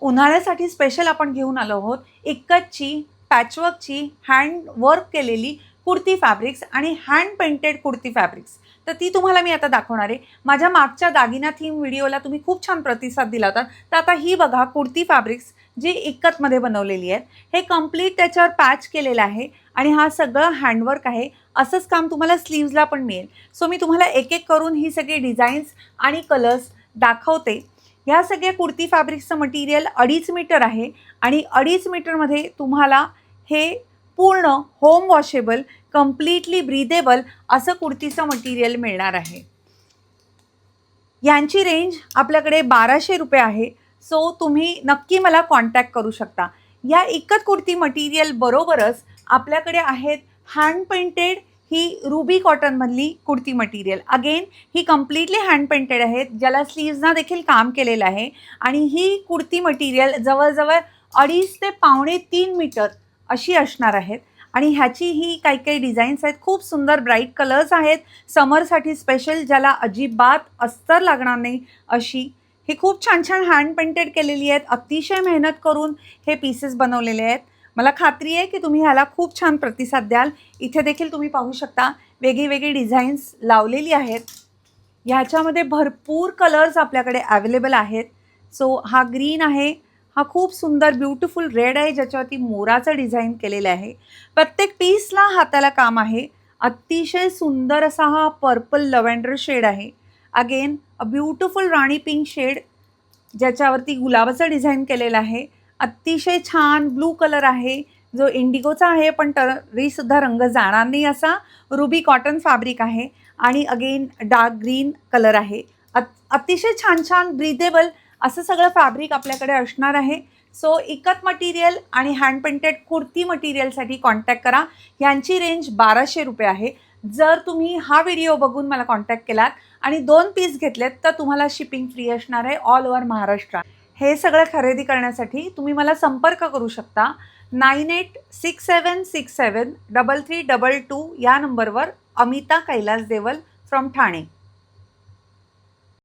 उन्हाळ्यासाठी special आपण घेऊन आलो आहोत इक्कतची पॅचवर्कची हँड वर्क केलेली कुर्ती फॅब्रिक्स आणि हँड पेंटेड कुर्ती फॅब्रिक्स। तर ती तुम्हाला मी आता दाखवणार आहे। माझ्या मागच्या दागिना थीम व्हिडिओला तुम्ही खूप छान प्रतिसाद दिला होता। तर आता ही बघा कुर्ती फॅब्रिक्स जी इक्कतमध्ये बनवलेली आहेत। हे कंप्लीट त्याच्यावर पॅच केलेलं आहे आणि हा सगळं हँडवर्क आहे। असंच काम तुम्हाला स्लीव्सला पण मिळेल। सो मी तुम्हाला एक एक करून ही सगळी डिझाईन्स आणि कलर्स दाखवते। ह्या सगळ्या कुर्ती फॅब्रिक्सचं मटेरियल 2.5 मीटर आहे आणि 2.5 मीटरमध्ये तुम्हाला हे पूर्ण होम वॉशेबल कम्प्लिटली ब्रीदेबल असं कुर्तीचं मटेरियल मिळणार आहे। यांची रेंज आपल्याकडे 1200 रुपये आहे। सो तुम्ही नक्की मला कॉन्टॅक्ट करू शकता। या इक्कत कुर्ती मटेरियल बरोबरच आपल्याकडे आहेत हँड पेंटेड ही रुबी कॉटनमधली कुर्ती मटेरियल। अगेन ही कम्प्लिटली हँड पेंटेड आहेत, ज्याला स्लीव्सना देखील काम केलेलं आहे आणि ही कुर्ती मटेरियल जवळजवळ 2.5 ते 2.25 मीटर अशी असणार आहेत। आणि ह्याची ही काही डिझाईन्स आहेत, खूप सुंदर ब्राईट कलर्स आहेत। समरसाठी स्पेशल, ज्याला अजिबात अस्तर लागणार नाही अशी ही खूप छान छान हँड पेंटेड केलेली आहेत। अतिशय मेहनत करून हे पीसेस बनवलेले आहेत। मला खात्री आहे की तुम्ही ह्याला खूप छान प्रतिसाद द्याल। इथे देखील तुम्ही पाहू शकता वेगळी डिझाईन्स लावलेली आहेत। ह्याच्यामध्ये भरपूर कलर्स आपल्याकडे अवेलेबल आहेत। सो हा ग्रीन आहे, हा खूप सुंदर ब्यूटिफुल रेड आहे ज्याच्यावरती मोराचं डिझाईन केलेलं आहे। प्रत्येक पीसला हाताला काम आहे। अतिशय सुंदर असा हा पर्पल लव्हेंडर शेड आहे। Again a beautiful rani pink shade ज्याच्यावरती गुलाबाचं डिझाईन केलेलं आहे। अतिशय छान ब्लू कलर आहे जो इंडिगोचा आहे, पण तरीसुद्धा रंग जाणार नाही असा रुबी कॉटन फॅब्रिक आहे। आणि अगेन डार्क ग्रीन कलर आहे। अतिशय छान छान ब्रीदेबल असं सगळं फॅब्रिक आपल्याकडे असणार आहे। सो इक्कत मटेरियल आणि हँड पेंटेड कुर्ती मटेरियलसाठी कॉन्टॅक्ट करा। यांची रेंज 1200 रुपये आहे। जर तुम्ही हा व्हिडिओ बघून मला कॉन्टॅक्ट केलात आणि 2 पीस घेतलेत तर तुम्हाला शिपिंग फ्री असणार आहे ऑल ओव्हर महाराष्ट्र। हे सगळं खरेदी करण्यासाठी तुम्ही मला संपर्क करू शकता 9867673322 या नंबरवर। अमिता कैलास देवल फ्रॉम ठाणे।